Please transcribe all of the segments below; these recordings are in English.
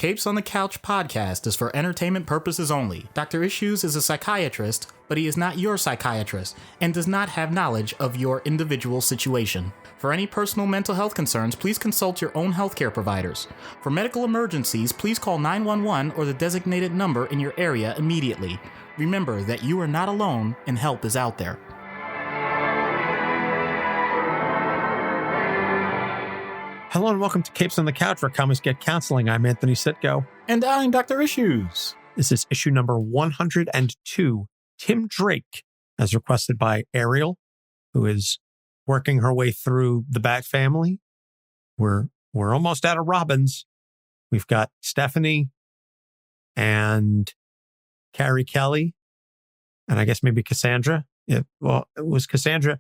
Capes on the Couch podcast is for entertainment purposes only. Dr. Issues is a psychiatrist, but he is not your psychiatrist and does not have knowledge of your individual situation. For any personal mental health concerns, please consult your own healthcare providers. For medical emergencies, please call 911 or the designated number in your area immediately. Remember that you are not alone and help is out there. Hello and welcome to Capes on the Couch, where comics get counseling. I'm Anthony Sitko. And I'm Dr. Issues. This is issue number 102, Tim Drake, as requested by Ariel, who is working her way through the Bat family. We're almost out of Robins. We've got Stephanie and Carrie Kelly, and I guess maybe Cassandra. Was Cassandra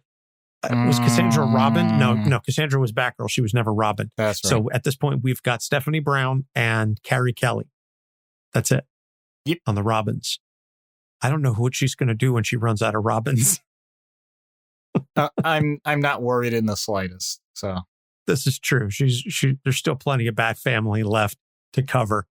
Robin? No, Cassandra was Batgirl. She was never Robin. That's right. So at this point, we've got Stephanie Brown and Carrie Kelly. That's it. Yep. On the Robins. I don't know what she's going to do when she runs out of Robins. I'm not worried in the slightest. So this is true. There's still plenty of Bat family left to cover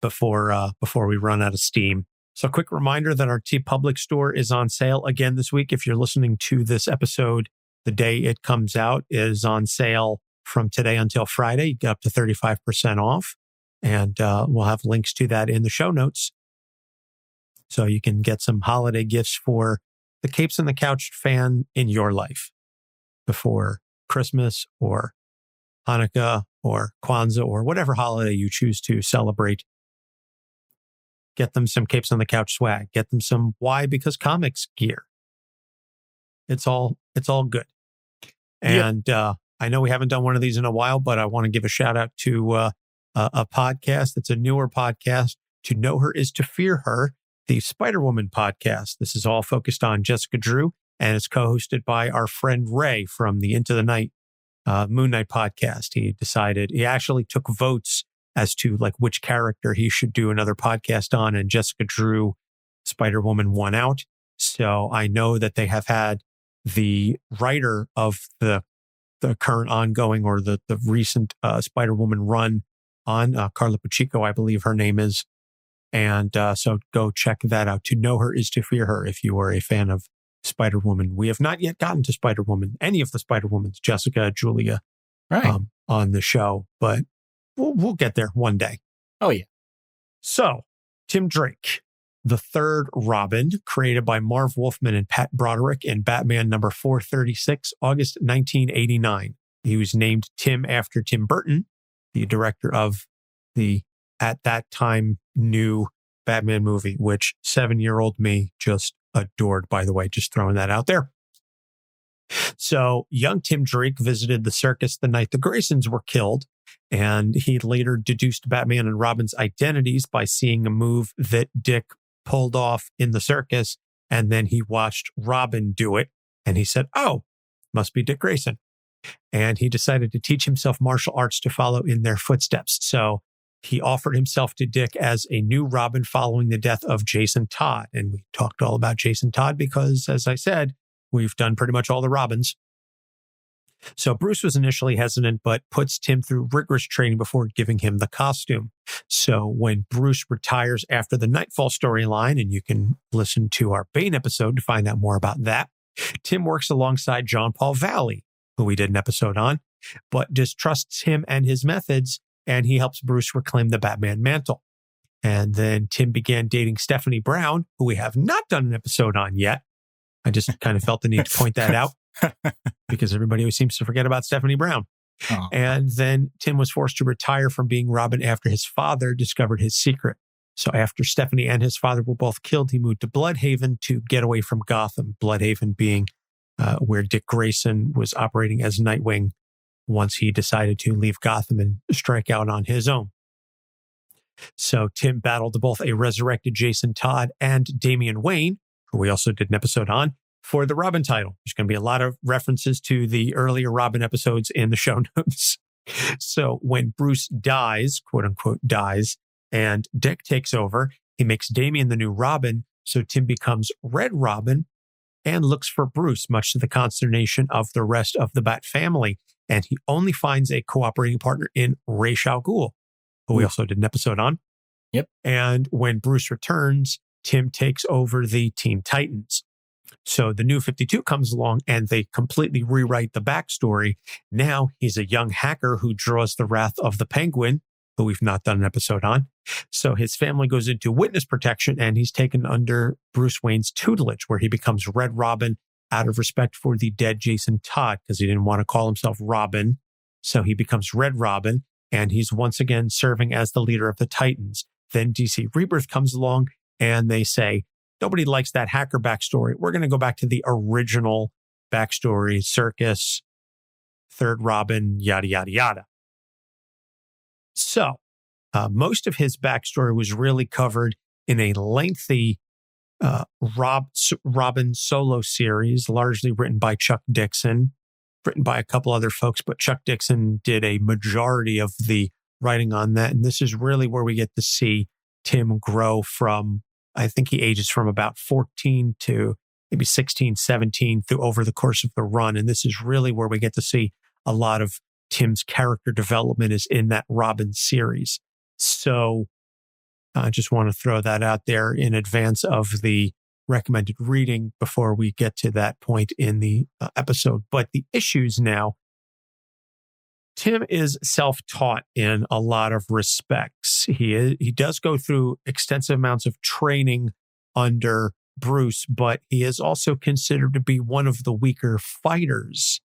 before we run out of steam. So a quick reminder that our TeePublic store is on sale again this week. If you're listening to this episode, the day it comes out is on sale from today until Friday. You get up to 35% off. And we'll have links to that in the show notes. So you can get some holiday gifts for the Capes on the Couch fan in your life before Christmas or Hanukkah or Kwanzaa or whatever holiday you choose to celebrate. Get them some Capes on the Couch swag. Get them some Why Because Comics gear. It's all good. And I know we haven't done one of these in a while, but I want to give a shout out to a podcast. It's a newer podcast. To Know Her Is to Fear Her, the Spider-Woman podcast. This is all focused on Jessica Drew, and it's co-hosted by our friend Ray from the Into the Night Moon Knight podcast. He actually took votes as to like which character he should do another podcast on, and Jessica Drew, Spider-Woman, won out. So I know that they have had the writer of the current ongoing or the recent Spider-Woman run on, Carla Pacheco, I believe her name is. And so go check that out. To Know Her Is to Fear Her if you are a fan of Spider-Woman. We have not yet gotten to Spider-Woman, any of the Spider-Womans, Jessica, Julia, right, on the show, but we'll get there one day. Oh, yeah. So, Tim Drake, the third Robin, created by Marv Wolfman and Pat Broderick in Batman number 436, August 1989. He was named Tim after Tim Burton, the director of the, at that time, new Batman movie, which 7-year-old me just adored, by the way, just throwing that out there. So, young Tim Drake visited the circus the night the Graysons were killed, and he later deduced Batman and Robin's identities by seeing a move that Dick pulled off in the circus, and then he watched Robin do it, and he said, "Oh, must be Dick Grayson." And he decided to teach himself martial arts to follow in their footsteps. So he offered himself to Dick as a new Robin following the death of Jason Todd. And we talked all about Jason Todd because, as I said, we've done pretty much all the Robins. So Bruce was initially hesitant, but puts Tim through rigorous training before giving him the costume. So when Bruce retires after the Knightfall storyline, and you can listen to our Bane episode to find out more about that, Tim works alongside John Paul Valley, who we did an episode on, but distrusts him and his methods, and he helps Bruce reclaim the Batman mantle. And then Tim began dating Stephanie Brown, who we have not done an episode on yet. I just kind of felt the need to point that out because everybody always seems to forget about Stephanie Brown. Oh. And then Tim was forced to retire from being Robin after his father discovered his secret. So after Stephanie and his father were both killed, he moved to Bludhaven to get away from Gotham. Bludhaven being where Dick Grayson was operating as Nightwing once he decided to leave Gotham and strike out on his own. So Tim battled both a resurrected Jason Todd and Damian Wayne, who we also did an episode on, for the Robin title. There's going to be a lot of references to the earlier Robin episodes in the show notes. So when Bruce dies, quote unquote dies, and Dick takes over, he makes Damian the new Robin. So Tim becomes Red Robin and looks for Bruce, much to the consternation of the rest of the Bat family. And he only finds a cooperating partner in Ra's al Ghul. who we also did an episode on. Yep. And when Bruce returns, Tim takes over the Teen Titans. So the New 52 comes along and they completely rewrite the backstory. Now he's a young hacker who draws the wrath of the Penguin, who we've not done an episode on. So his family goes into witness protection and he's taken under Bruce Wayne's tutelage, where he becomes Red Robin out of respect for the dead Jason Todd, because he didn't want to call himself Robin. So he becomes Red Robin and he's once again serving as the leader of the Titans. Then DC Rebirth comes along and they say, nobody likes that hacker backstory. We're going to go back to the original backstory, circus, third Robin, yada, yada, yada. So most of his backstory was really covered in a lengthy Robin solo series, largely written by Chuck Dixon, written by a couple other folks, but Chuck Dixon did a majority of the writing on that. And this is really where we get to see Tim grow from, I think he ages from about 14 to maybe 16, 17 through over the course of the run. And this is really where we get to see a lot of Tim's character development is in that Robin series. So I just want to throw that out there in advance of the recommended reading before we get to that point in the episode. But the issues now, Tim is self-taught in a lot of respects. He does go through extensive amounts of training under Bruce, but he is also considered to be one of the weaker fighters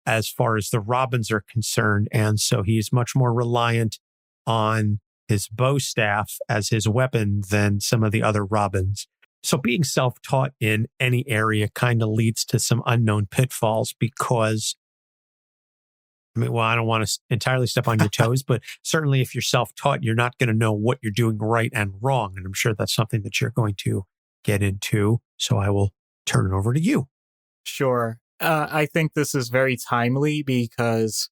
as far as the Robins are concerned. And so he's much more reliant on his bow staff as his weapon than some of the other Robins. So being self-taught in any area kind of leads to some unknown pitfalls because, I mean, well, I don't want to entirely step on your toes, but certainly if you're self-taught, you're not going to know what you're doing right and wrong. And I'm sure that's something that you're going to get into. So I will turn it over to you. Sure. I think this is very timely because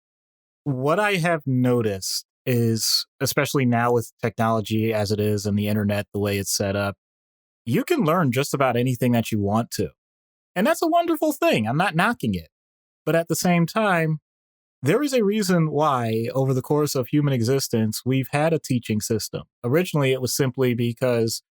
what I have noticed is, especially now with technology as it is and the internet, the way it's set up, you can learn just about anything that you want to. And that's a wonderful thing. I'm not knocking it. But at the same time, there is a reason why over the course of human existence, we've had a teaching system. Originally, it was simply because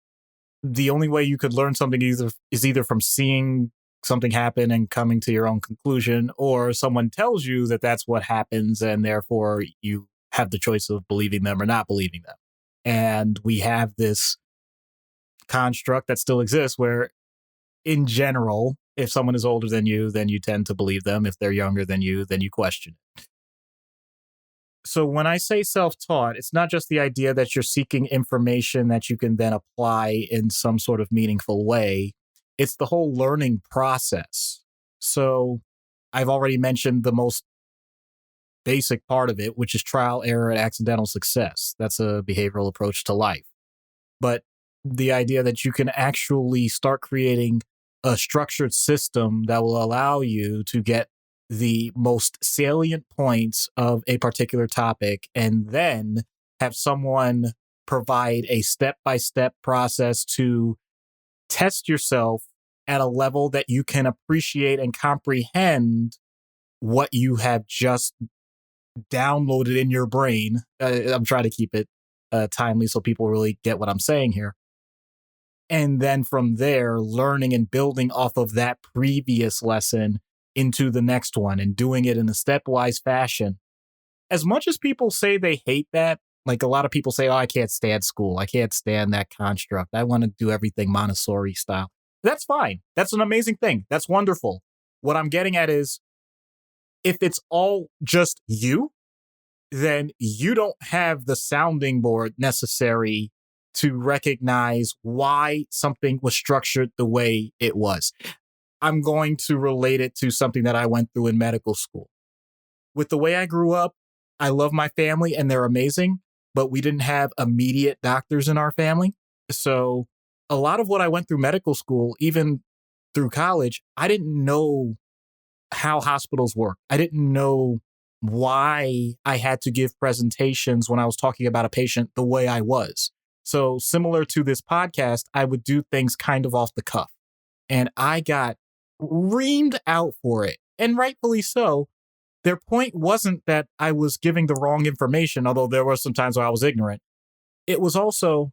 the only way you could learn something is either from seeing something happen and coming to your own conclusion, or someone tells you that that's what happens, and therefore you have the choice of believing them or not believing them. And we have this construct that still exists where, in general, if someone is older than you, then you tend to believe them. If they're younger than you, then you question it. So when I say self-taught, it's not just the idea that you're seeking information that you can then apply in some sort of meaningful way. It's the whole learning process. So I've already mentioned the most basic part of it, which is trial, error, and accidental success. That's a behavioral approach to life. But the idea that you can actually start creating a structured system that will allow you to get the most salient points of a particular topic and then have someone provide a step-by-step process to test yourself at a level that you can appreciate and comprehend what you have just downloaded in your brain. I'm trying to keep it timely so people really get what I'm saying here. And then from there, learning and building off of that previous lesson into the next one and doing it in a stepwise fashion. As much as people say they hate that, like a lot of people say, oh, I can't stand school. I can't stand that construct. I want to do everything Montessori style. That's fine. That's an amazing thing. That's wonderful. What I'm getting at is, if it's all just you, then you don't have the sounding board necessary to recognize why something was structured the way it was. I'm going to relate it to something that I went through in medical school. With the way I grew up, I love my family and they're amazing, but we didn't have immediate doctors in our family. So a lot of what I went through medical school, even through college, I didn't know how hospitals work. I didn't know why I had to give presentations when I was talking about a patient the way I was. So similar to this podcast, I would do things kind of off the cuff. And I got reamed out for it. And rightfully so, their point wasn't that I was giving the wrong information, although there were some times where I was ignorant. It was also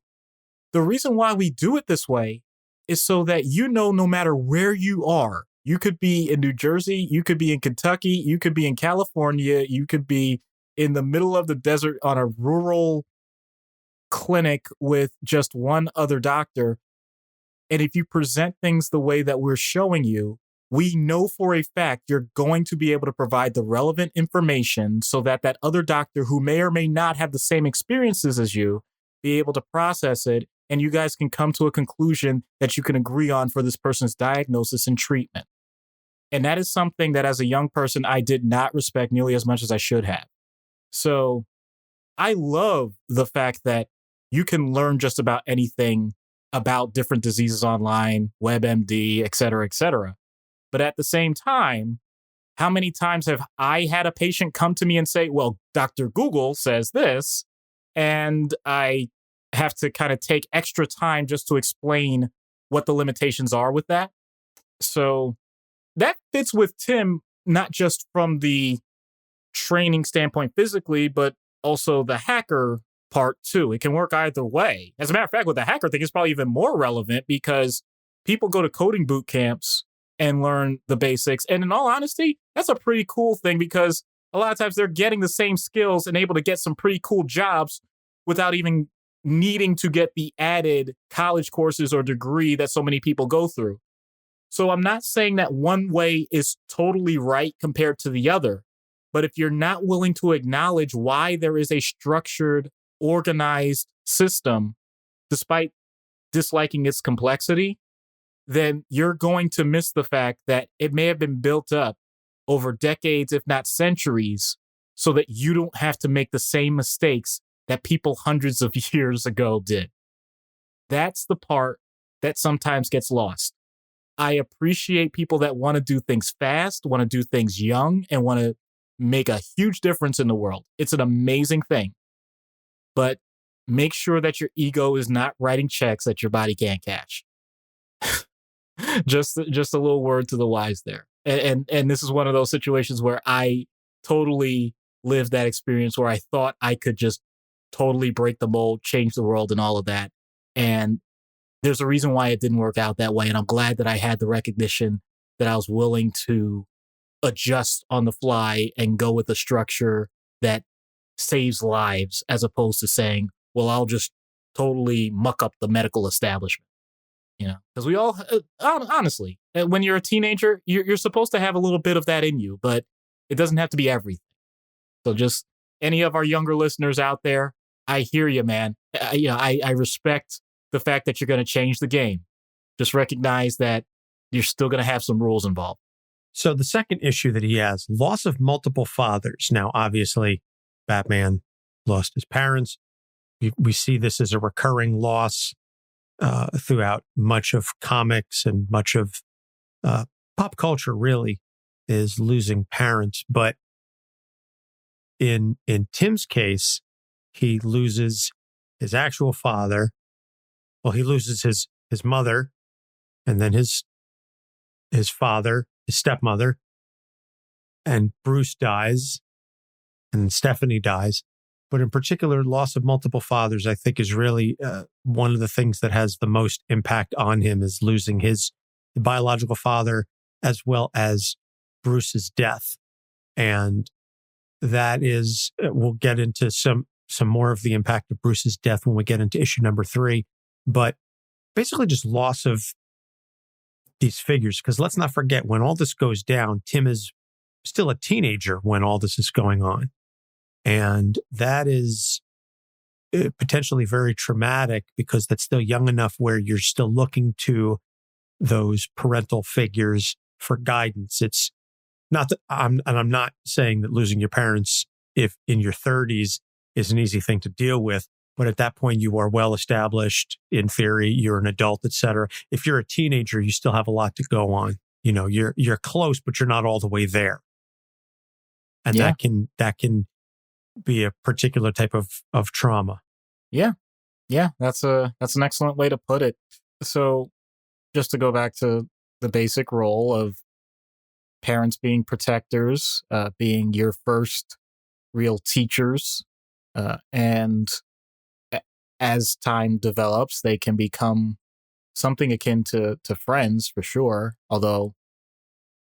the reason why we do it this way is so that no matter where you are, you could be in New Jersey, you could be in Kentucky, you could be in California, you could be in the middle of the desert on a rural clinic with just one other doctor. And if you present things the way that we're showing you, we know for a fact you're going to be able to provide the relevant information so that that other doctor who may or may not have the same experiences as you be able to process it, and you guys can come to a conclusion that you can agree on for this person's diagnosis and treatment. And that is something that as a young person, I did not respect nearly as much as I should have. So I love the fact that you can learn just about anything about different diseases online, WebMD, et cetera, et cetera. But at the same time, how many times have I had a patient come to me and say, well, Dr. Google says this, and I have to kind of take extra time just to explain what the limitations are with that. So that fits with Tim, not just from the training standpoint physically, but also the hacker part too. It can work either way. As a matter of fact, with the hacker thing, it's probably even more relevant because people go to coding boot camps and learn the basics. And in all honesty, that's a pretty cool thing because a lot of times they're getting the same skills and able to get some pretty cool jobs without even needing to get the added college courses or degree that so many people go through. So I'm not saying that one way is totally right compared to the other, but if you're not willing to acknowledge why there is a structured, organized system, despite disliking its complexity, then you're going to miss the fact that it may have been built up over decades, if not centuries, so that you don't have to make the same mistakes that people hundreds of years ago did. That's the part that sometimes gets lost. I appreciate people that want to do things fast, want to do things young, and want to make a huge difference in the world. It's an amazing thing. But make sure that your ego is not writing checks that your body can't cash. Just a little word to the wise there. And this is one of those situations where I totally lived that experience where I thought I could just totally break the mold, change the world and all of that. And there's a reason why it didn't work out that way. And I'm glad that I had the recognition that I was willing to adjust on the fly and go with a structure that saves lives as opposed to saying, well, I'll just totally muck up the medical establishment. You know, because we all, honestly, when you're a teenager, you're supposed to have a little bit of that in you, but it doesn't have to be everything. So just any of our younger listeners out there, I hear you, man. I respect the fact that you're going to change the game. Just recognize that you're still going to have some rules involved. So the second issue that he has, loss of multiple fathers. Now, obviously, Batman lost his parents. We see this as a recurring loss throughout much of comics and much of pop culture, really, is losing parents. But in Tim's case, he loses his actual father. Well, he loses his mother, and then his father, his stepmother, and Bruce dies, and Stephanie dies. But in particular, loss of multiple fathers, I think, is really one of the things that has the most impact on him, is losing his biological father as well as Bruce's death. And that is, we'll get into some more of the impact of Bruce's death when we get into issue number 3. But basically just loss of these figures. Because let's not forget, when all this goes down, Tim is still a teenager when all this is going on. And that is potentially very traumatic because that's still young enough where you're still looking to those parental figures for guidance. It's not that I'm not saying that losing your parents if in your 30s is an easy thing to deal with, but at that point you are well established. In theory, you're an adult, etc. If you're a teenager, you still have a lot to go on. You know, you're close, but you're not all the way there. And that can be a particular type of trauma. Yeah. That's an excellent way to put it. So just to go back to the basic role of parents being protectors, being your first real teachers, and as time develops, they can become something akin to friends for sure. Although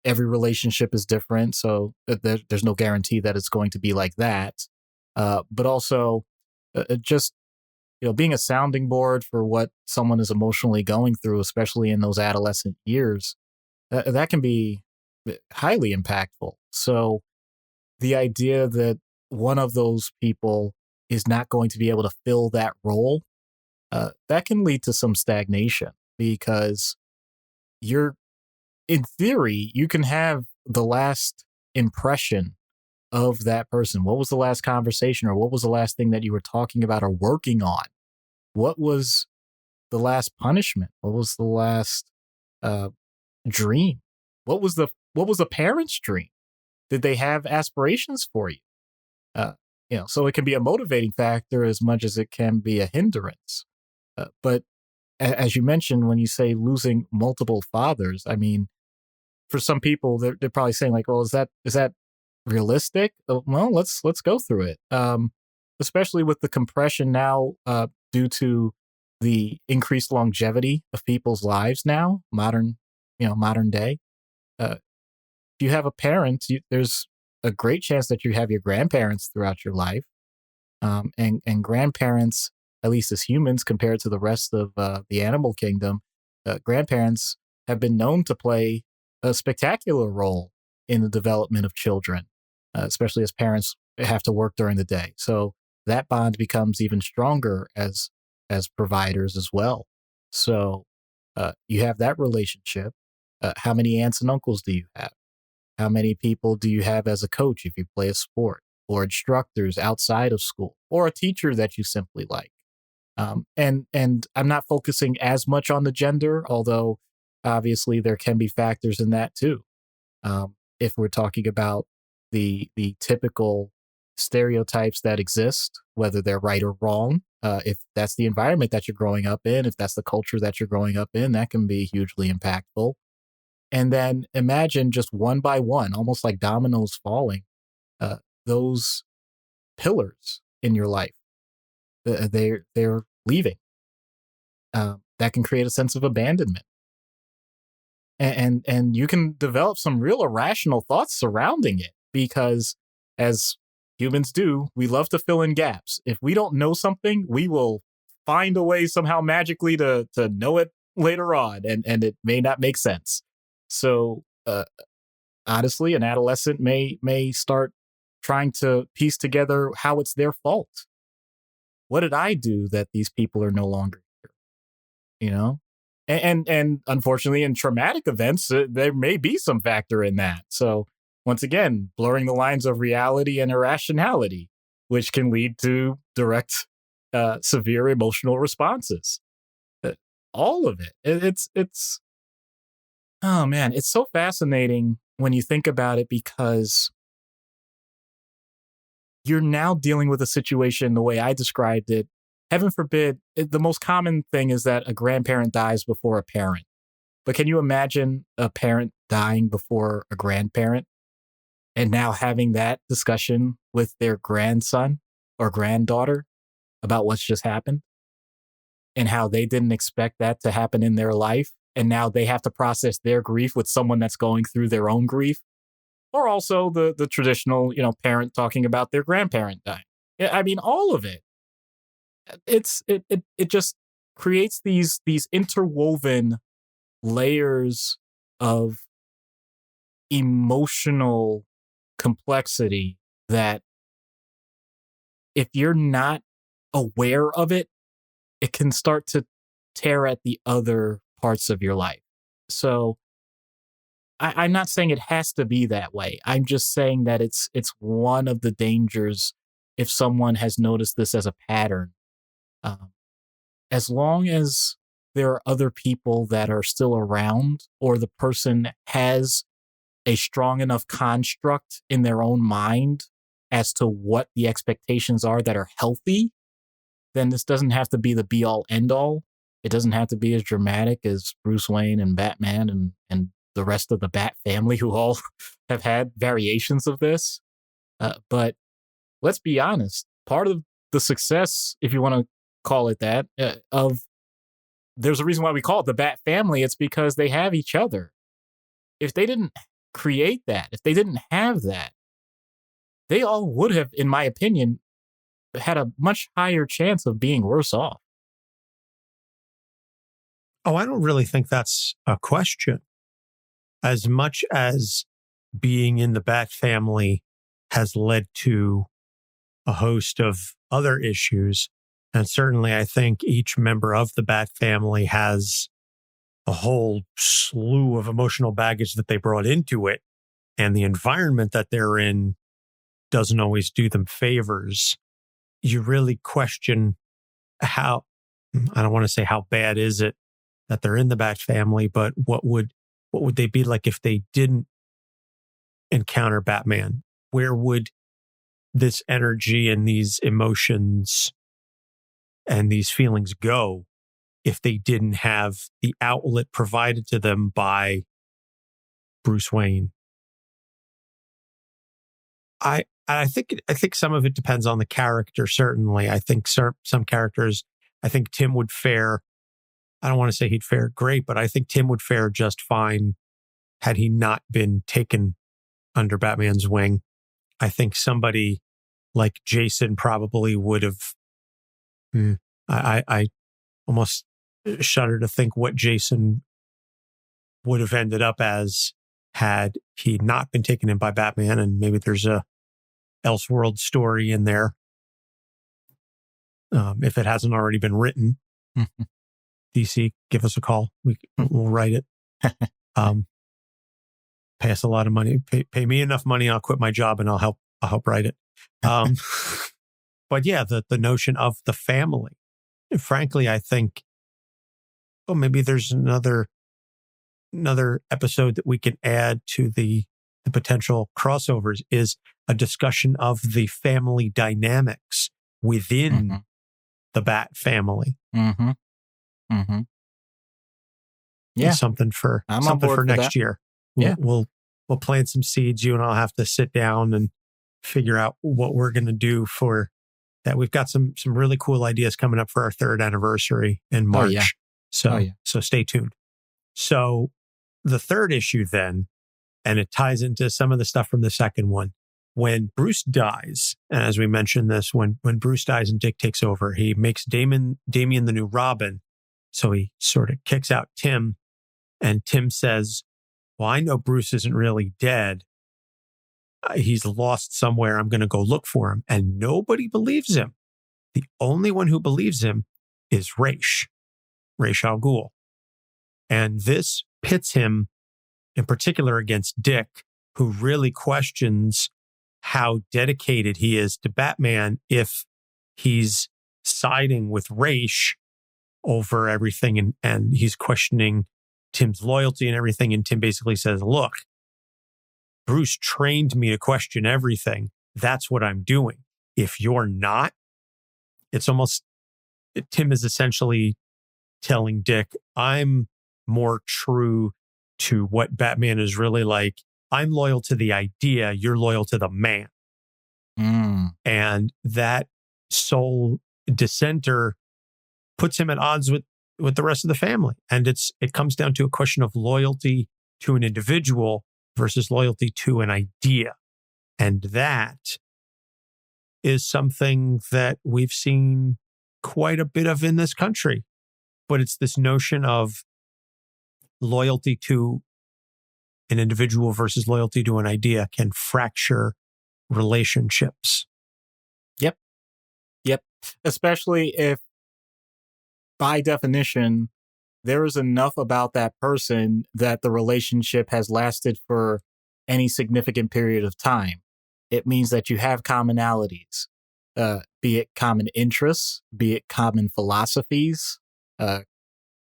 every relationship is different, so there's no guarantee that it's going to be like that. But also, just being a sounding board for what someone is emotionally going through, especially in those adolescent years, that can be highly impactful. So the idea that one of those people is not going to be able to fill that role, that can lead to some stagnation because in theory, you can have the last impression of that person. What was the last conversation, or what was the last thing that you were talking about or working on? What was the last punishment? What was the last dream? What was the parent's dream? Did they have aspirations for you? So it can be a motivating factor as much as it can be a hindrance. But as you mentioned, when you say losing multiple fathers, I mean, for some people, they're probably saying like, well, is that realistic? Well, let's go through it. Especially with the compression now, due to the increased longevity of people's lives now, modern day. If you have a parent, there's a great chance that you have your grandparents throughout your life. And grandparents, at least as humans compared to the rest of the animal kingdom, grandparents have been known to play a spectacular role in the development of children, especially as parents have to work during the day. So that bond becomes even stronger as providers as well. So you have that relationship. How many aunts and uncles do you have? How many people do you have as a coach if you play a sport, or instructors outside of school, or a teacher that you simply like? And I'm not focusing as much on the gender, although obviously there can be factors in that too. If we're talking about the typical stereotypes that exist, whether they're right or wrong, if that's the environment that you're growing up in, if that's the culture that you're growing up in, that can be hugely impactful. And then imagine just one by one, almost like dominoes falling, those pillars in your life, they're leaving. That can create a sense of abandonment. And you can develop some real irrational thoughts surrounding it because, as humans do, we love to fill in gaps. If we don't know something, we will find a way somehow magically to know it later on, and it may not make sense. So honestly, an adolescent may start trying to piece together how it's their fault. What did I do that these people are no longer here? And unfortunately, in traumatic events, there may be some factor in that. So once again, blurring the lines of reality and irrationality, which can lead to direct, severe emotional responses. All of it. It's oh man, it's so fascinating when you think about it, because you're now dealing with a situation the way I described it. Heaven forbid, the most common thing is that a grandparent dies before a parent. But can you imagine a parent dying before a grandparent and now having that discussion with their grandson or granddaughter about what's just happened and how they didn't expect that to happen in their life? And now they have to process their grief with someone that's going through their own grief. Or also the traditional, parent talking about their grandparent dying. I mean, all of it. It just creates these interwoven layers of emotional complexity that, if you're not aware of it, it can start to tear at the other parts of your life. So I'm not saying it has to be that way. I'm just saying that it's one of the dangers if someone has noticed this as a pattern. As long as there are other people that are still around, or the person has a strong enough construct in their own mind as to what the expectations are that are healthy, then this doesn't have to be the be all end all. It doesn't have to be as dramatic as Bruce Wayne and Batman and the rest of the Bat family who all have had variations of this. But let's be honest, part of the success, if you want to call it that, there's a reason why we call it the Bat family. It's because they have each other. If they didn't create that, if they didn't have that, they all would have, in my opinion, had a much higher chance of being worse off. Oh, I don't really think that's a question. As much as being in the Bat family has led to a host of other issues, and certainly I think each member of the Bat family has a whole slew of emotional baggage that they brought into it, and the environment that they're in doesn't always do them favors. You really question how, I don't want to say how bad is it that they're in the Bat family, but what would they be like if they didn't encounter Batman? Where would this energy and these emotions and these feelings go if they didn't have the outlet provided to them by Bruce Wayne? I think some of it depends on the character, certainly. I think some characters, I think Tim would fare, I don't want to say he'd fare great, but I think Tim would fare just fine had he not been taken under Batman's wing. I think somebody like Jason probably would have, I almost shudder to think what Jason would have ended up as had he not been taken in by Batman, and maybe there's a Elseworld story in there. If it hasn't already been written, DC, give us a call. We'll write it. Pay us a lot of money. Pay me enough money. I'll quit my job and I'll help write it. But yeah, the notion of the family. Frankly, I think, maybe there's another episode that we can add to the potential crossovers is a discussion of the family dynamics within the Bat family. Yeah, something for next year. Yeah, we'll plant some seeds. You and I'll have to sit down and figure out what we're going to do for that. We've got some really cool ideas coming up for our 3rd anniversary in March. So stay tuned. So the 3rd issue then, and it ties into some of the stuff from the 2nd one. When Bruce dies, and as we mentioned this, when Bruce dies and Dick takes over, he makes Damian the new Robin. So he sort of kicks out Tim, and Tim says, well, I know Bruce isn't really dead. He's lost somewhere. I'm going to go look for him. And nobody believes him. The only one who believes him is Ra's al Ghul. And this pits him in particular against Dick, who really questions how dedicated he is to Batman if he's siding with Ra's over everything, and he's questioning Tim's loyalty and everything. And Tim basically says, look, Bruce trained me to question everything. That's what I'm doing. If you're not, it's almost, Tim is essentially telling Dick, I'm more true to what Batman is really like. I'm loyal to the idea. You're loyal to the man. And that sole dissenter puts him at odds with the rest of the family. And it comes down to a question of loyalty to an individual versus loyalty to an idea. And that is something that we've seen quite a bit of in this country. But it's this notion of loyalty to an individual versus loyalty to an idea can fracture relationships. Yep. Especially if, by definition, there is enough about that person that the relationship has lasted for any significant period of time. It means that you have commonalities, be it common interests, be it common philosophies,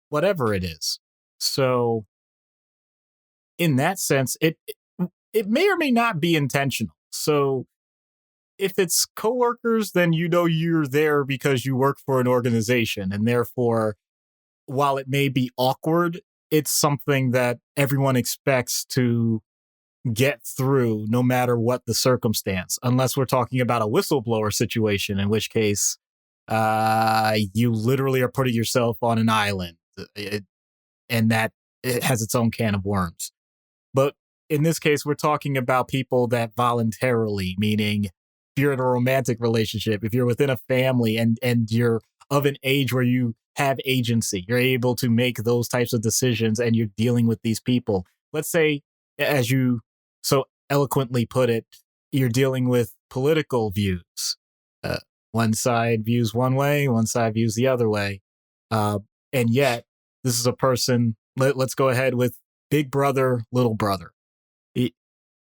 whatever it is. So in that sense, it may or may not be intentional. So if it's coworkers, then you know you're there because you work for an organization. And therefore, while it may be awkward it's something that everyone expects to get through no matter what the circumstance, unless we're talking about a whistleblower situation, in which case you literally are putting yourself on an island, and that it has its own can of worms. But in this case, we're talking about people that voluntarily, meaning if you're in a romantic relationship, if you're within a family and you're of an age where you have agency, you're able to make those types of decisions and you're dealing with these people. Let's say, as you so eloquently put it, you're dealing with political views. One side views one way, one side views the other way. And yet, this is a person, let's go ahead with big brother, little brother.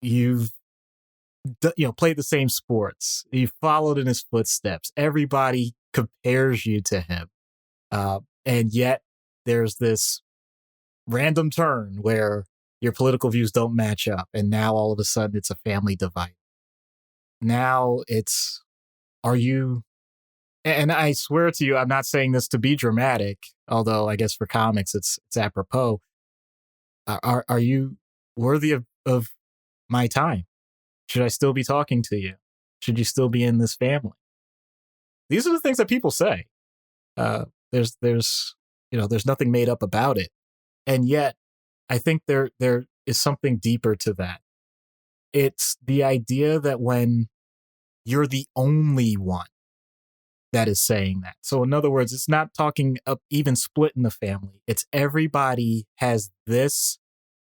You've played the same sports. You've followed in his footsteps. Everybody compares you to him. And yet, there's this random turn where your political views don't match up. And now all of a sudden it's a family divide. Now and I swear to you, I'm not saying this to be dramatic, although I guess for comics it's apropos. Are you worthy of my time? Should I still be talking to you? Should you still be in this family? These are the things that people say. There's nothing made up about it. And yet, I think there is something deeper to that. It's the idea that when you're the only one that is saying that. So in other words, it's not talking up even split in the family. It's everybody has this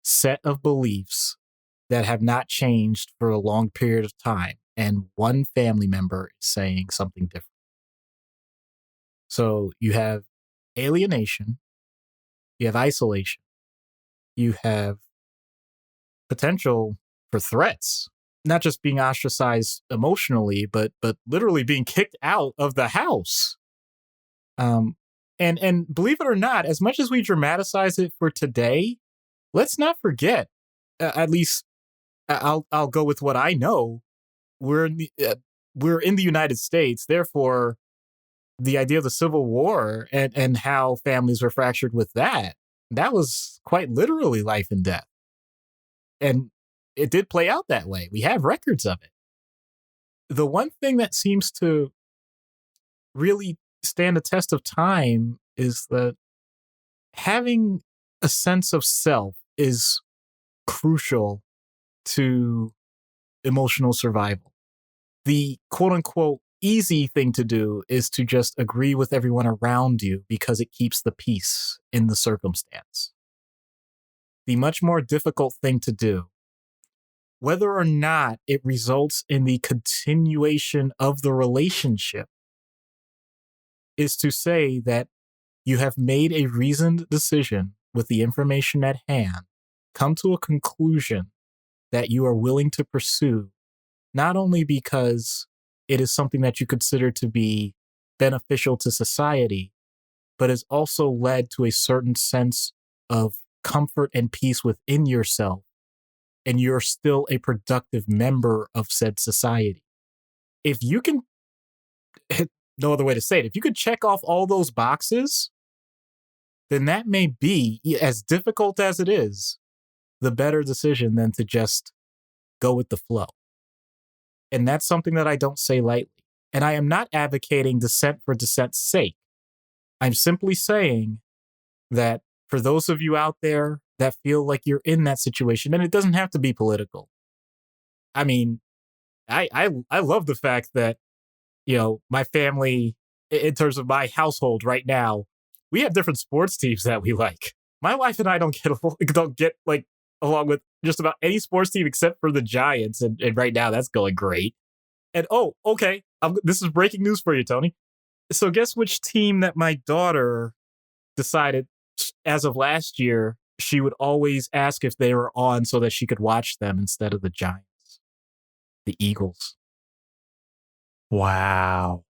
set of beliefs that have not changed for a long period of time. And one family member is saying something different. So you have alienation, you have isolation, you have potential for threats, not just being ostracized emotionally, but literally being kicked out of the house. And believe it or not, as much as we dramatize it for today, let's not forget, at least I'll go with what I know. We're in the United States, therefore the idea of the Civil War and how families were fractured with that was quite literally life and death. And it did play out that way. We have records of it. The one thing that seems to really stand the test of time is that having a sense of self is crucial to emotional survival. The quote unquote easy thing to do is to just agree with everyone around you because it keeps the peace in the circumstance. The much more difficult thing to do, whether or not it results in the continuation of the relationship, is to say that you have made a reasoned decision with the information at hand, come to a conclusion that you are willing to pursue, not only because it is something that you consider to be beneficial to society, but has also led to a certain sense of comfort and peace within yourself, and you're still a productive member of said society. If you can, no other way to say it, if you could check off all those boxes, then that may be, as difficult as it is, the better decision than to just go with the flow. And that's something that I don't say lightly. And I am not advocating dissent for dissent's sake. I'm simply saying that for those of you out there that feel like you're in that situation, and it doesn't have to be political. I mean, I love the fact that, my family, in terms of my household right now, we have different sports teams that we like. My wife and I don't get along with just about any sports team except for the Giants, and right now that's going great. And okay, this is breaking news for you, Tony. So guess which team that my daughter decided, as of last year, she would always ask if they were on so that she could watch them instead of the Giants, the Eagles. Wow.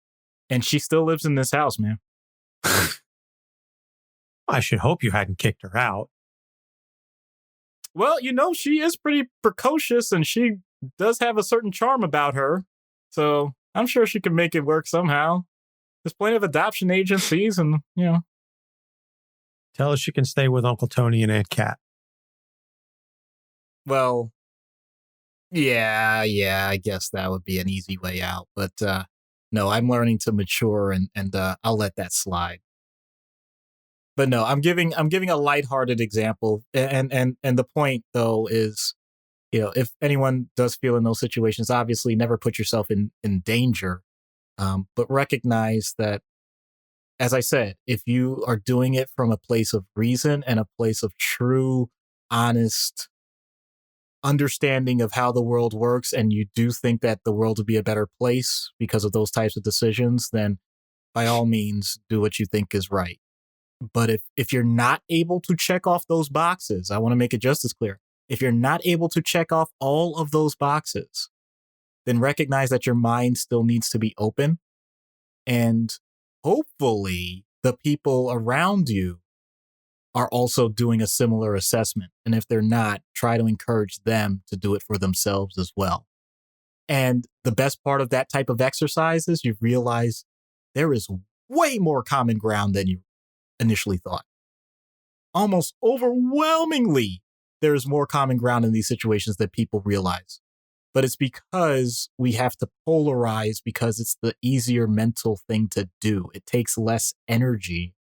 And she still lives in this house, man. I should hope you hadn't kicked her out. Well, she is pretty precocious and she does have a certain charm about her. So I'm sure she can make it work somehow. There's plenty of adoption agencies and, Tell us you can stay with Uncle Tony and Aunt Kat. Well, yeah, I guess that would be an easy way out. But no, I'm learning to mature, and I'll let that slide. But no, I'm giving a lighthearted example, and the point though is, if anyone does feel in those situations, obviously never put yourself in danger, but recognize that, as I said, if you are doing it from a place of reason and a place of true, honest understanding of how the world works, and you do think that the world would be a better place because of those types of decisions, then by all means do what you think is right. But if you're not able to check off those boxes, I want to make it just as clear. If you're not able to check off all of those boxes, then recognize that your mind still needs to be open. And hopefully the people around you are also doing a similar assessment. And if they're not, try to encourage them to do it for themselves as well. And the best part of that type of exercise is you realize there is way more common ground than you initially thought. Almost overwhelmingly, there's more common ground in these situations than people realize. But it's because we have to polarize, because it's the easier mental thing to do. It takes less energy.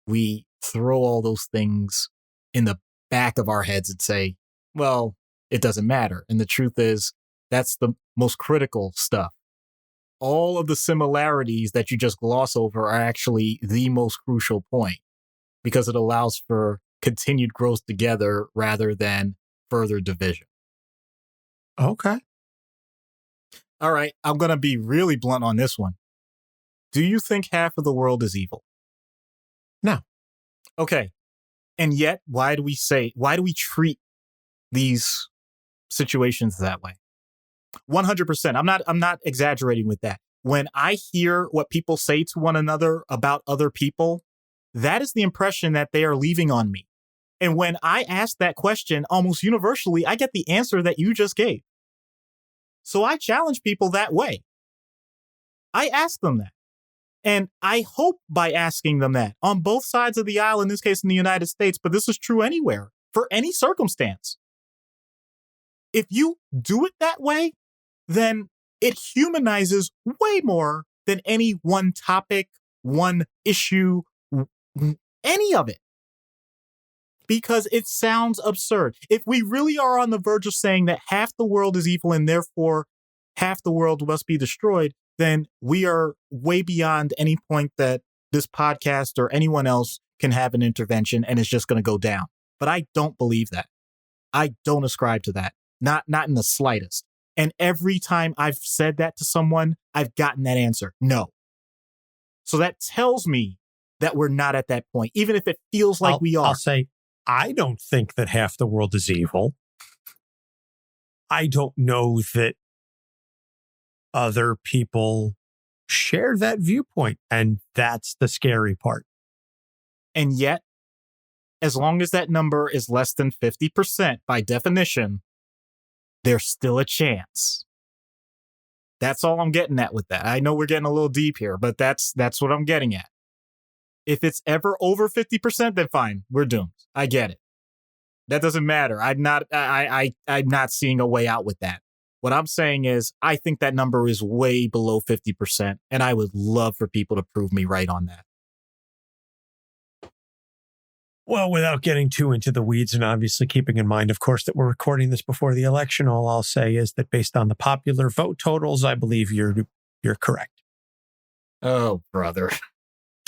We throw all those things in the back of our heads and say, well, it doesn't matter. And the truth is, that's the most critical stuff. All of the similarities that you just gloss over are actually the most crucial point, because it allows for continued growth together rather than further division. Okay. All right. I'm going to be really blunt on this one. Do you think half of the world is evil? No. Okay. And yet, why do we treat these situations that way? 100%. I'm not exaggerating with that. When I hear what people say to one another about other people, that is the impression that they are leaving on me. And when I ask that question, almost universally, I get the answer that you just gave. So I challenge people that way. I ask them that. And I hope by asking them that on both sides of the aisle, in this case in the United States, but this is true anywhere, for any circumstance. If you do it that way, then it humanizes way more than any one topic, one issue, any of it. Because it sounds absurd. If we really are on the verge of saying that half the world is evil and therefore half the world must be destroyed, then we are way beyond any point that this podcast or anyone else can have an intervention and it's just going to go down. But I don't believe that. I don't ascribe to that. Not in the slightest. And every time I've said that to someone, I've gotten that answer. No. So that tells me that we're not at that point, even if it feels like we are. I'll say, I don't think that half the world is evil. I don't know that other people share that viewpoint. And that's the scary part. And yet, as long as that number is less than 50%, by definition, there's still a chance. That's all I'm getting at with that. I know we're getting a little deep here, but that's what I'm getting at. If it's ever over 50%, then fine, we're doomed. I get it. That doesn't matter. I'm not seeing a way out with that. What I'm saying is, I think that number is way below 50%, and I would love for people to prove me right on that. Well, without getting too into the weeds and obviously keeping in mind, of course, that we're recording this before the election, all I'll say is that based on the popular vote totals, I believe you're correct. Oh, brother.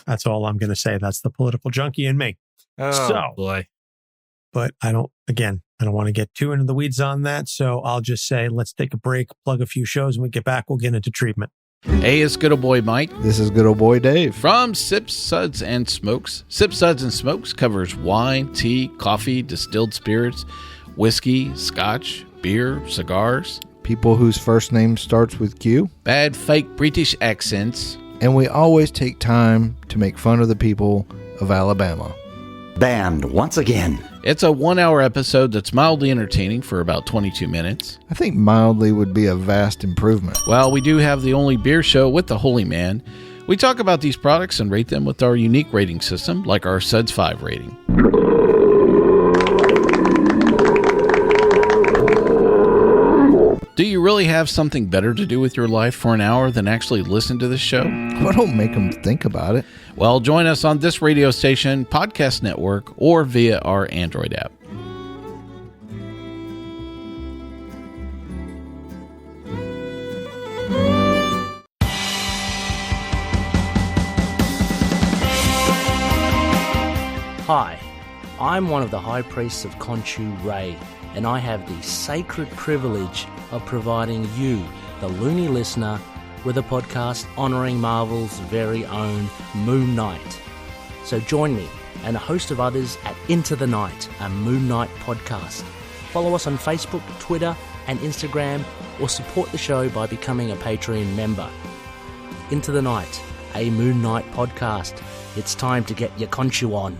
That's all I'm going to say. That's the political junkie in me. Oh, boy. But I don't want to get too into the weeds on that. So I'll just say, let's take a break, plug a few shows, and when we get back, we'll get into treatment. Hey, it's good old boy Mike. This is good old boy Dave. From Sips, Suds, and Smokes. Sips, Suds, and Smokes covers wine, tea, coffee, distilled spirits, whiskey, scotch, beer, cigars. People whose first name starts with Q. Bad fake British accents. And we always take time to make fun of the people of Alabama. Banned once again. It's a 1-hour episode that's mildly entertaining for about 22 minutes. I think mildly would be a vast improvement. Well, we do have the only beer show with the Holy Man. We talk about these products and rate them with our unique rating system, like our Suds 5 rating. Do you really have something better to do with your life for an hour than actually listen to this show? Well, don't make them think about it. Well, join us on this radio station, podcast network, or via our Android app. Hi, I'm one of the High Priests of Khonshu Ray, and I have the sacred privilege of providing you, the loony listener, with a podcast honouring Marvel's very own Moon Knight. So join me and a host of others at Into the Night, a Moon Knight podcast. Follow us on Facebook, Twitter and Instagram, or support the show by becoming a Patreon member. Into the Night, a Moon Knight podcast. It's time to get your Khonshu on.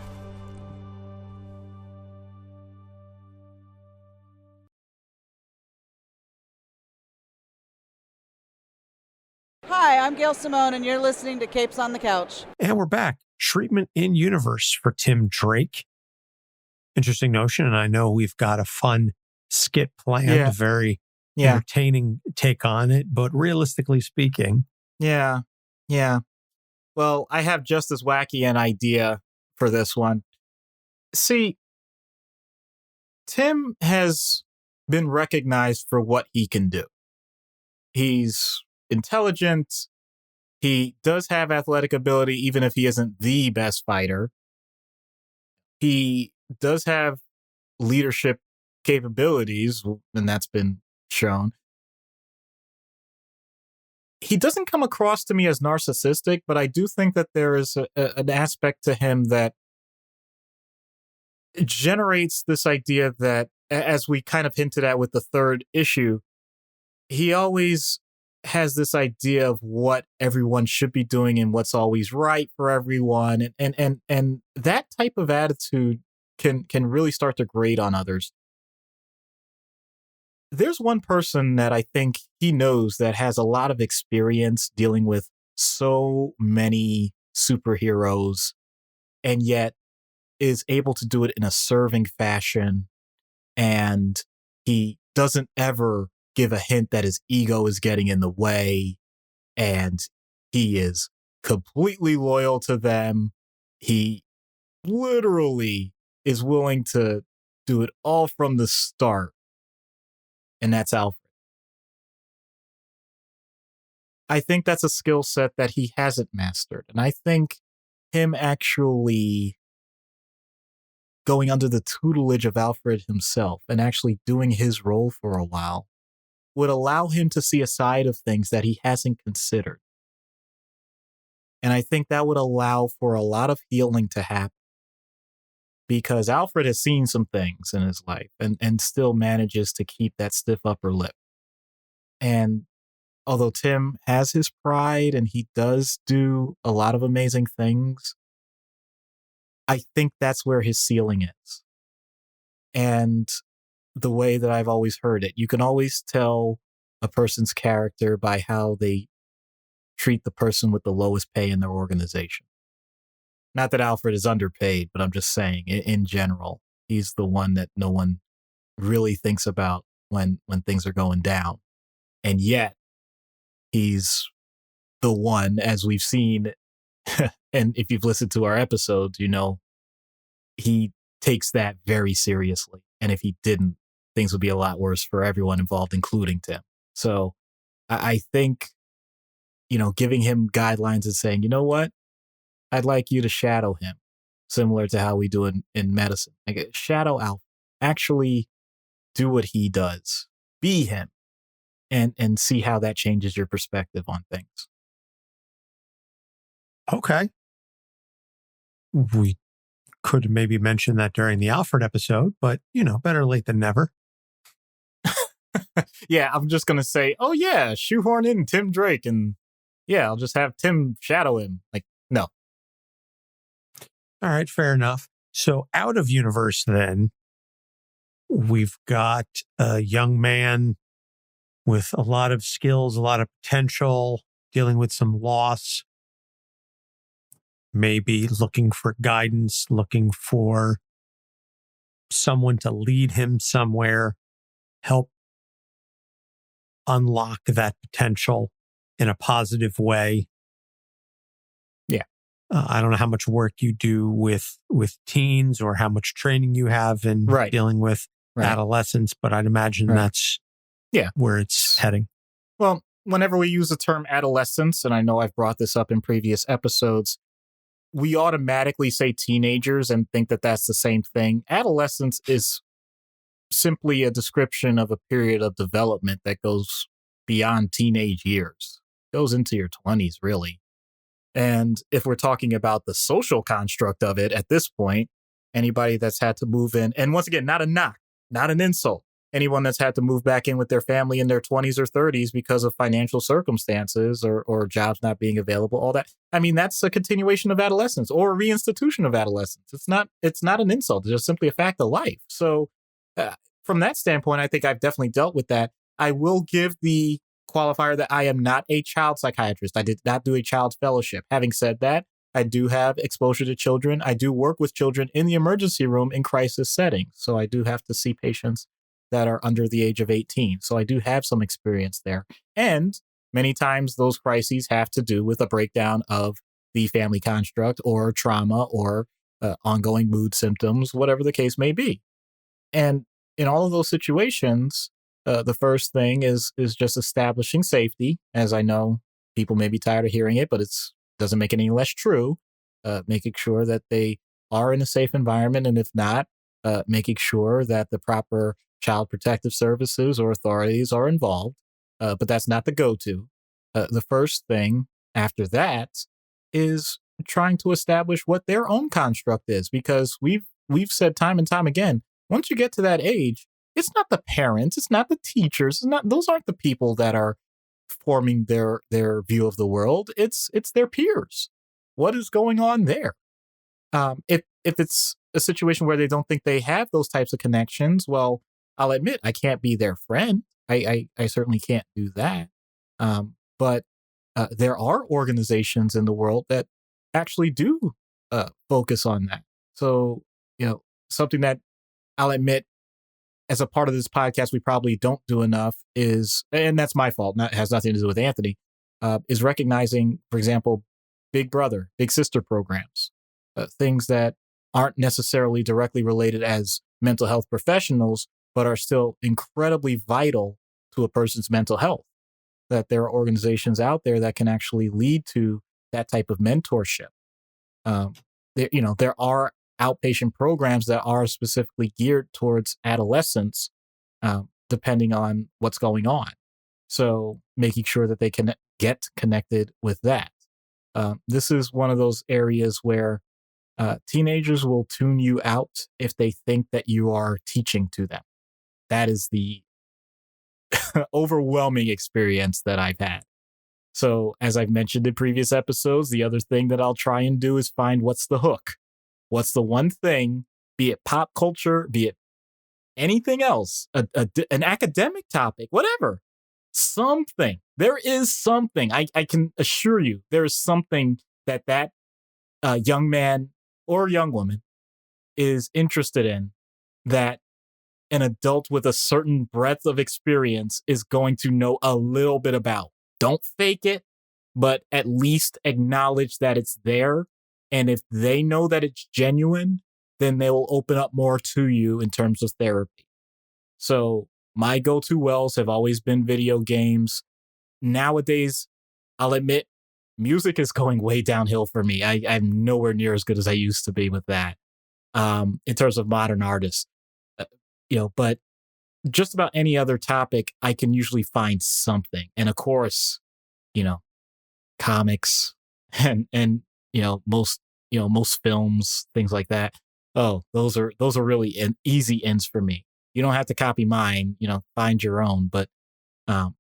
Hi, I'm Gail Simone, and you're listening to Capes on the Couch. And we're back. Treatment in universe for Tim Drake. Interesting notion. And I know we've got a fun skit planned, very entertaining take on it. But realistically speaking. Yeah. Well, I have just as wacky an idea for this one. See, Tim has been recognized for what he can do. He's intelligent. He does have athletic ability, even if he isn't the best fighter. He does have leadership capabilities, and that's been shown. He doesn't come across to me as narcissistic, but I do think that there is an aspect to him that generates this idea that, as we kind of hinted at with the third issue, he always has this idea of what everyone should be doing and what's always right for everyone. And that type of attitude can really start to grate on others. There's one person that I think he knows that has a lot of experience dealing with so many superheroes and yet is able to do it in a serving fashion. And he doesn't ever give a hint that his ego is getting in the way, and he is completely loyal to them. He literally is willing to do it all from the start, and that's Alfred. I think that's a skill set that he hasn't mastered, and I think him actually going under the tutelage of Alfred himself and actually doing his role for a while would allow him to see a side of things that he hasn't considered. And I think that would allow for a lot of healing to happen, because Alfred has seen some things in his life and still manages to keep that stiff upper lip. And although Tim has his pride and he does do a lot of amazing things, I think that's where his ceiling is. And the way that I've always heard it, you can always tell a person's character by how they treat the person with the lowest pay in their organization. Not that Alfred is underpaid, but I'm just saying in general, he's the one that no one really thinks about when things are going down. And yet he's the one, as we've seen, and if you've listened to our episodes, you know, he takes that very seriously. And if he didn't, things would be a lot worse for everyone involved, including Tim. So I think, you know, giving him guidelines and saying, you know what, I'd like you to shadow him, similar to how we do in medicine. Like, shadow Alfred. Actually do what he does. Be him. And see how that changes your perspective on things. Okay. We could maybe mention that during the Alfred episode, but, you know, better late than never. Yeah, I'm just going to say, oh yeah, shoehorn in Tim Drake, and yeah, I'll just have Tim shadow him. Like, no. All right, fair enough. So out of universe then, we've got a young man with a lot of skills, a lot of potential, dealing with some loss. maybe looking for guidance, looking for someone to lead him somewhere, help unlock that potential in a positive way. Yeah. I don't know how much work you do with teens or how much training you have in dealing with adolescents, but I'd imagine that's where it's heading. Well, whenever we use the term adolescence, and I know I've brought this up in previous episodes, we automatically say teenagers and think that that's the same thing. Adolescence is simply a description of a period of development that goes beyond teenage years, goes into your 20s, really. And if we're talking about the social construct of it at this point, anybody that's had to move in, and once again, not a knock, not an insult, anyone that's had to move back in with their family in their 20s or 30s because of financial circumstances or jobs not being available, all that. I mean, that's a continuation of adolescence or a reinstitution of adolescence. It's not an insult. It's just simply a fact of life. So from that standpoint, I think I've definitely dealt with that. I will give the qualifier that I am not a child psychiatrist. I did not do a child fellowship. Having said that, I do have exposure to children. I do work with children in the emergency room in crisis settings. So I do have to see patients that are under the age of 18. So I do have some experience there. And many times those crises have to do with a breakdown of the family construct or trauma or ongoing mood symptoms, whatever the case may be. And in all of those situations, the first thing is just establishing safety. As I know people may be tired of hearing it, but it doesn't make it any less true. Making sure that they are in a safe environment. And if not, making sure that the proper child protective services or authorities are involved. But that's not the go-to. The first thing after that is trying to establish what their own construct is, because we've said time and time again, once you get to that age, it's not the parents, it's not the teachers, those aren't the people that are forming their view of the world. It's their peers. What is going on there? If it's a situation where they don't think they have those types of connections, well, I'll admit I can't be their friend. I certainly can't do that. But there are organizations in the world that actually do focus on that. So, something that I'll admit as a part of this podcast, we probably don't do enough is, and that's my fault, has nothing to do with Anthony, is recognizing, for example, Big Brother, Big Sister programs, things that aren't necessarily directly related as mental health professionals, but are still incredibly vital to a person's mental health. That there are organizations out there that can actually lead to that type of mentorship. There are outpatient programs that are specifically geared towards adolescents, depending on what's going on. So making sure that they can get connected with that. This is one of those areas where teenagers will tune you out if they think that you are teaching to them. That is the overwhelming experience that I've had. So as I've mentioned in previous episodes, the other thing that I'll try and do is find what's the hook. What's the one thing, be it pop culture, be it anything else, an academic topic, whatever, something. There is something. I can assure you there is something that young man or young woman is interested in that an adult with a certain breadth of experience is going to know a little bit about. Don't fake it, but at least acknowledge that it's there. And if they know that it's genuine, then they will open up more to you in terms of therapy. So my go-to wells have always been video games. Nowadays, I'll admit, music is going way downhill for me. I'm nowhere near as good as I used to be with that in terms of modern artists. But just about any other topic, I can usually find something. And of course, comics and most films, things like that. Oh, those are really easy ends for me. You don't have to copy mine, find your own, but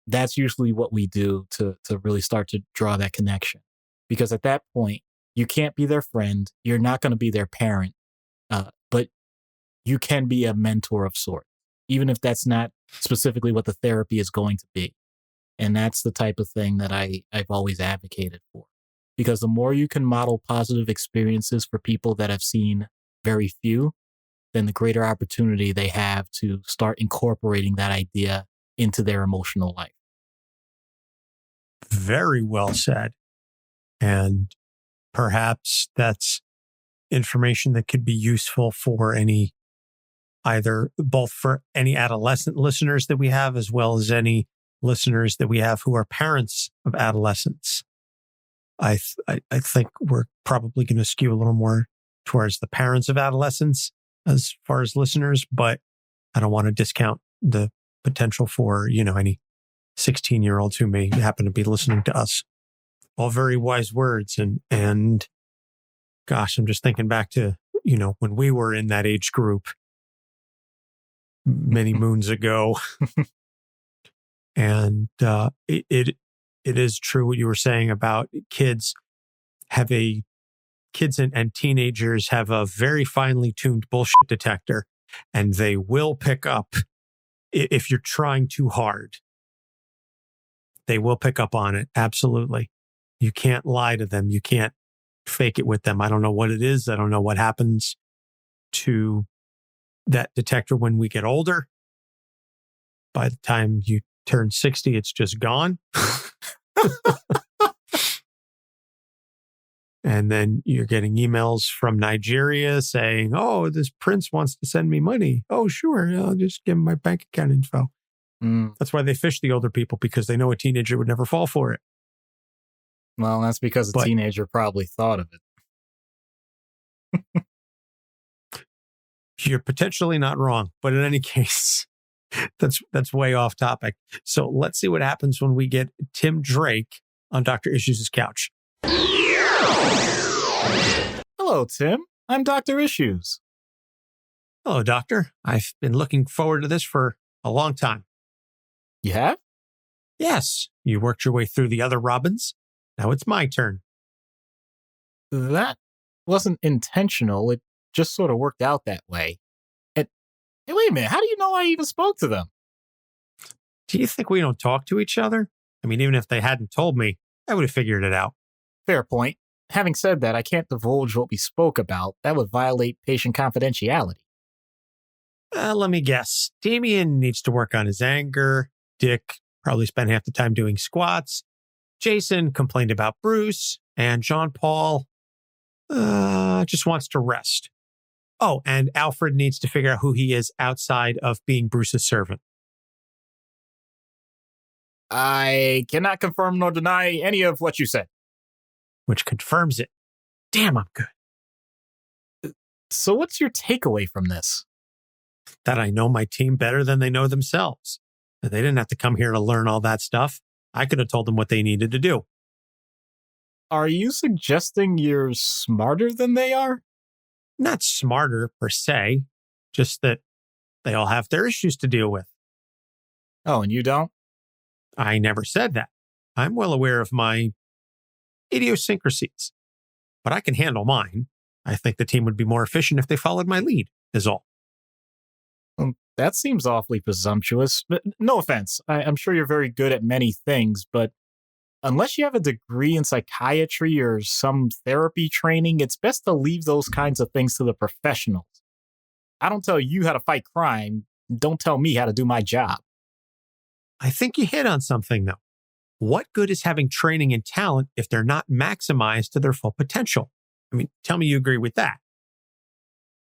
that's usually what we do to really start to draw that connection. Because at that point, you can't be their friend. You're not going to be their parent, but you can be a mentor of sorts, even if that's not specifically what the therapy is going to be. And that's the type of thing that I've always advocated for. Because the more you can model positive experiences for people that have seen very few, then the greater opportunity they have to start incorporating that idea into their emotional life. Very well said. And perhaps that's information that could be useful for both for any adolescent listeners that we have, as well as any listeners that we have who are parents of adolescents. I think we're probably going to skew a little more towards the parents of adolescents as far as listeners, but I don't want to discount the potential for, any 16-year-olds who may happen to be listening to us. All very wise words. And gosh, I'm just thinking back to, when we were in that age group many moons ago. And it is true what you were saying about kids and teenagers have a very finely tuned bullshit detector, and they will pick up if you're trying too hard. They will pick up on it. Absolutely. You can't lie to them. You can't fake it with them. I don't know what it is. I don't know what happens to that detector when we get older. By the time you turn 60, it's just gone. And then you're getting emails from Nigeria saying, oh, this prince wants to send me money. Oh, sure. I'll just give him my bank account info. That's why they fish the older people, because they know a teenager would never fall for it. Well, that's because a teenager probably thought of it. You're potentially not wrong, but in any case, that's way off topic. So let's see what happens when we get Tim Drake on Dr. Issues' couch. Hello, Tim. I'm Dr. Issues. Hello, Doctor. I've been looking forward to this for a long time. You have? Yes. You worked your way through the other Robins. Now it's my turn. That wasn't intentional. It just sort of worked out that way. Hey, wait a minute. How do you know I even spoke to them? Do you think we don't talk to each other? I mean, even if they hadn't told me, I would have figured it out. Fair point. Having said that, I can't divulge what we spoke about. That would violate patient confidentiality. Let me guess. Damian needs to work on his anger. Dick probably spent half the time doing squats. Jason complained about Bruce. And Jean Paul just wants to rest. Oh, and Alfred needs to figure out who he is outside of being Bruce's servant. I cannot confirm nor deny any of what you said. Which confirms it. Damn, I'm good. So what's your takeaway from this? That I know my team better than they know themselves. They didn't have to come here to learn all that stuff. I could have told them what they needed to do. Are you suggesting you're smarter than they are? Not smarter per se, just that they all have their issues to deal with. Oh, and you don't? I never said that. I'm well aware of my idiosyncrasies, but I can handle mine. I think the team would be more efficient if they followed my lead, is all. That seems awfully presumptuous. But no offense. I'm sure you're very good at many things, but unless you have a degree in psychiatry or some therapy training, it's best to leave those kinds of things to the professionals. I don't tell you how to fight crime. Don't tell me how to do my job. I think you hit on something, though. What good is having training and talent if they're not maximized to their full potential? I mean, tell me you agree with that.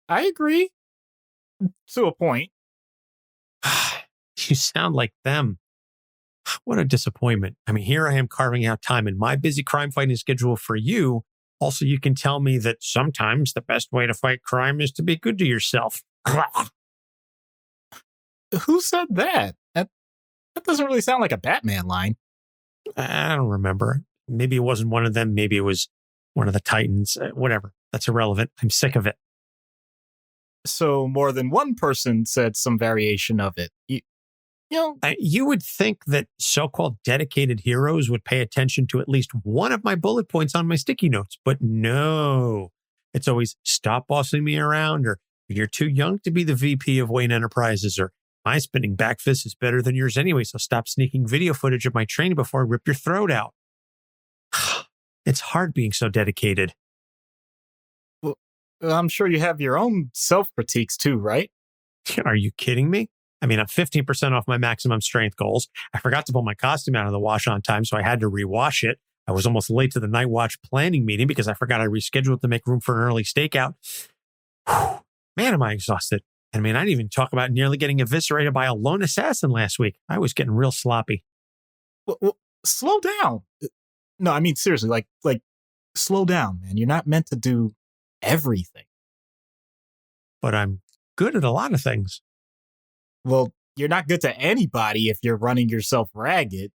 I agree. To a point. You sound like them. What a disappointment. I mean, here I am carving out time in my busy crime fighting schedule for you. Also, you can tell me that sometimes the best way to fight crime is to be good to yourself. Who said that? That doesn't really sound like a Batman line. I don't remember. Maybe it wasn't one of them. Maybe it was one of the Titans. Whatever. That's irrelevant. I'm sick of it. So more than one person said some variation of it. You would think that so-called dedicated heroes would pay attention to at least one of my bullet points on my sticky notes, but no. It's always stop bossing me around, or you're too young to be the VP of Wayne Enterprises, or my spinning back fist is better than yours anyway, so stop sneaking video footage of my training before I rip your throat out. It's hard being so dedicated. Well, I'm sure you have your own self-critiques too, right? Are you kidding me? I mean, I'm 15% off my maximum strength goals. I forgot to pull my costume out of the wash on time, so I had to rewash it. I was almost late to the night watch planning meeting because I forgot I rescheduled to make room for an early stakeout. Whew. Man, am I exhausted. I mean, I didn't even talk about nearly getting eviscerated by a lone assassin last week. I was getting real sloppy. Well, slow down. No, I mean, seriously, like, slow down, man. You're not meant to do everything. But I'm good at a lot of things. Well, you're not good to anybody if you're running yourself ragged.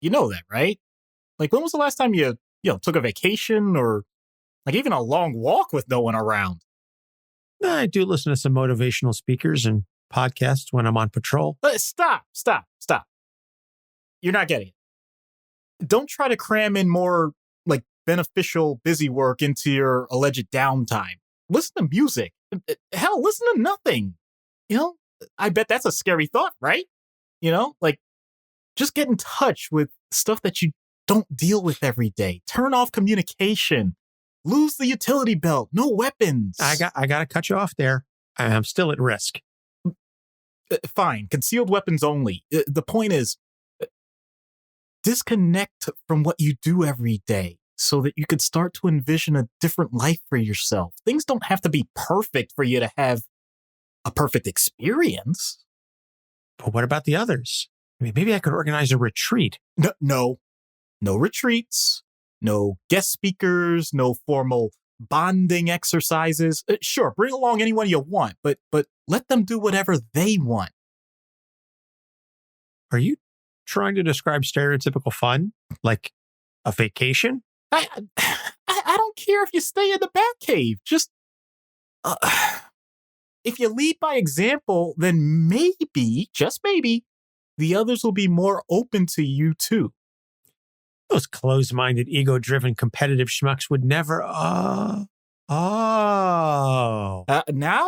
You know that, right? Like, when was the last time you took a vacation or like even a long walk with no one around? I do listen to some motivational speakers and podcasts when I'm on patrol. Stop. You're not getting it. Don't try to cram in more like beneficial busy work into your alleged downtime. Listen to music. Hell, listen to nothing. I bet that's a scary thought, right? Like just get in touch with stuff that you don't deal with every day. Turn off communication. Lose the utility belt. No weapons. I got to cut you off there. I'm still at risk. Fine. Concealed weapons only. The point is, disconnect from what you do every day so that you could start to envision a different life for yourself. Things don't have to be perfect for you to have a perfect experience. But what about the others? I mean, maybe I could organize a retreat. No retreats, no guest speakers, no formal bonding exercises. Sure, bring along anyone you want, but let them do whatever they want. Are you trying to describe stereotypical fun? Like a vacation? I don't care if you stay in the Batcave. Just if you lead by example, then maybe, just maybe, the others will be more open to you too. Those closed-minded, ego-driven, competitive schmucks would never... Now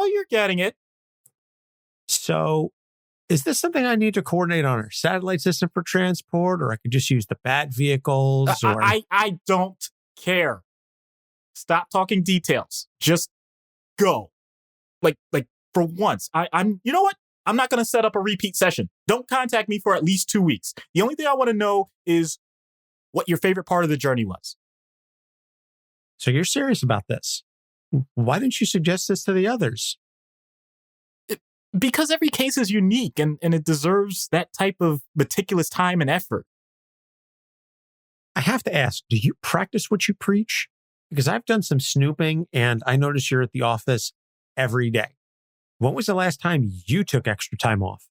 you're getting it. So, is this something I need to coordinate on our satellite system for transport, or I could just use the bat vehicles? Or I don't care. Stop talking details. Just go. Like for once. I'm. You know what? I'm not going to set up a repeat session. Don't contact me for at least 2 weeks. The only thing I want to know is what your favorite part of the journey was. So you're serious about this? Why didn't you suggest this to the others? Because every case is unique and it deserves that type of meticulous time and effort. I have to ask, do you practice what you preach? Because I've done some snooping and I notice you're at the office every day. When was the last time you took extra time off?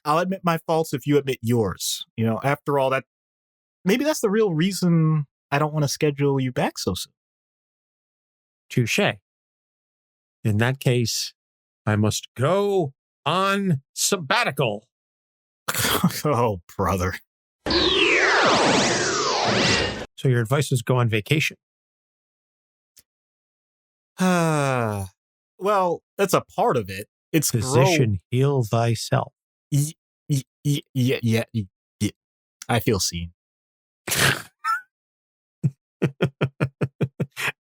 I'll admit my faults if you admit yours. After all, maybe that's the real reason I don't want to schedule you back so soon. Touché. In that case, I must go on sabbatical. Oh, brother. So your advice was go on vacation. Well, that's a part of it. It's Physician, heal thyself. Yeah. I feel seen.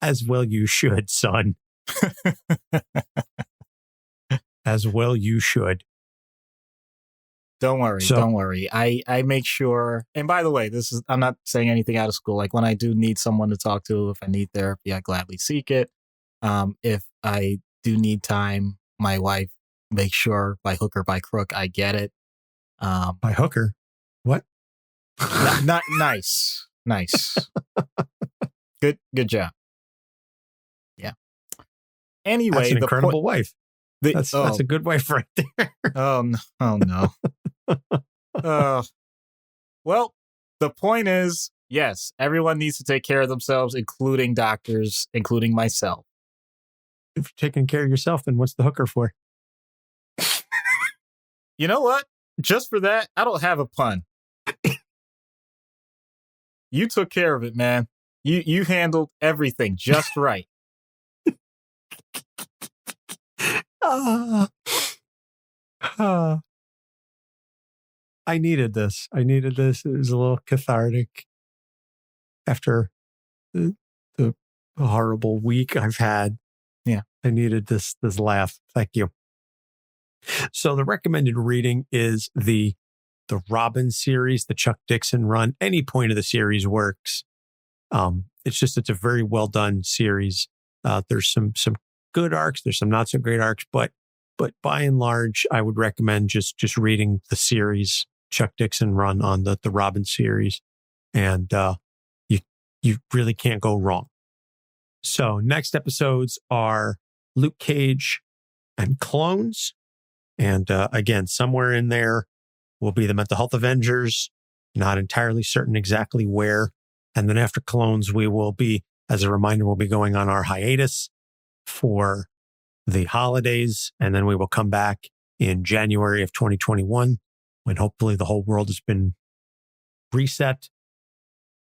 As well you should, son. As well you should. Don't worry. I make sure. And by the way, I'm not saying anything out of school. Like when I do need someone to talk to, if I need therapy, I gladly seek it. If I do need time, my wife makes sure by hook or by crook, I get it. By hooker? What? Not nice. Good job. Yeah. Anyway, that's an incredible wife. That's a good wife right there. Oh no. Well, the point is, yes, everyone needs to take care of themselves, including doctors, including myself. If you're taking care of yourself, then what's the hooker for? You know what? Just for that, I don't have a pun. You took care of it, man. You handled everything just right. I I needed this. It was a little cathartic after the horrible week I've had. Yeah. I needed this laugh. Thank you. So the recommended reading is the Robin series, the Chuck Dixon run. Any point of the series works. It's a very well done series. There's some good arcs. There's some not so great arcs, but by and large, I would recommend just reading the series, Chuck Dixon run on the Robin series. And, you really can't go wrong. So next episodes are Luke Cage and Clones. And, again, somewhere in there will be the Mental Health Avengers. Not entirely certain exactly where. And then after Clones, we will be, as a reminder, we'll be going on our hiatus for the holidays. And then we will come back in January of 2021 when hopefully the whole world has been reset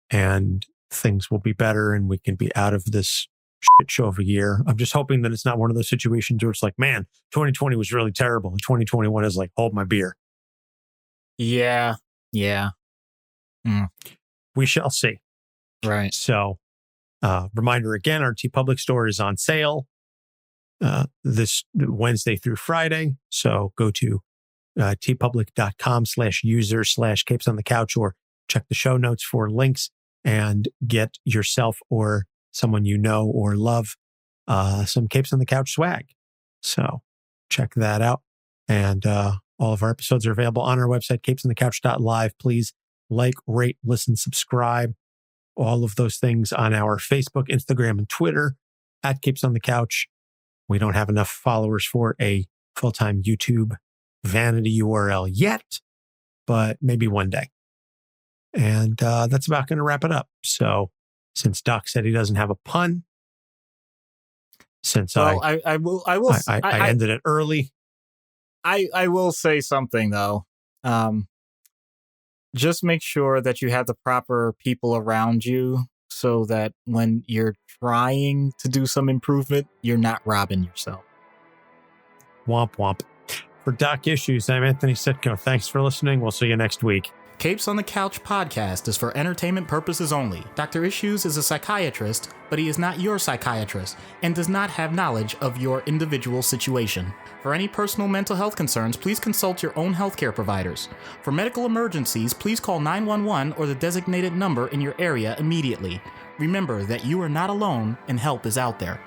and things will be better and we can be out of this shit show of a year. I'm just hoping that it's not one of those situations where it's like, man, 2020 was really terrible. And 2021 is like, hold my beer. Yeah. We shall see. Right. So, reminder again, our TeePublic store is on sale this Wednesday through Friday. So go to teepublic.com/user/capes on the couch or check the show notes for links and get yourself or someone you know or love some Capes on the Couch swag. So check that out. And all of our episodes are available on our website, capesonthecouch.live. Please like, rate, listen, subscribe. All of those things on our Facebook, Instagram, and Twitter at Capes on the Couch. We don't have enough followers for a full-time YouTube vanity URL yet, but maybe one day. And that's about going to wrap it up. So since Doc said he doesn't have a pun, I ended it early. I will say something though. Just make sure that you have the proper people around you so that when you're trying to do some improvement, you're not robbing yourself. Womp womp. For Doc Issues, I'm Anthony Sitko. Thanks for listening. We'll see you next week. Capes on the Couch podcast is for entertainment purposes only. Dr. Issues is a psychiatrist, but he is not your psychiatrist and does not have knowledge of your individual situation. For any personal mental health concerns, please consult your own healthcare providers. For medical emergencies, please call 911 or the designated number in your area immediately. Remember that you are not alone and help is out there.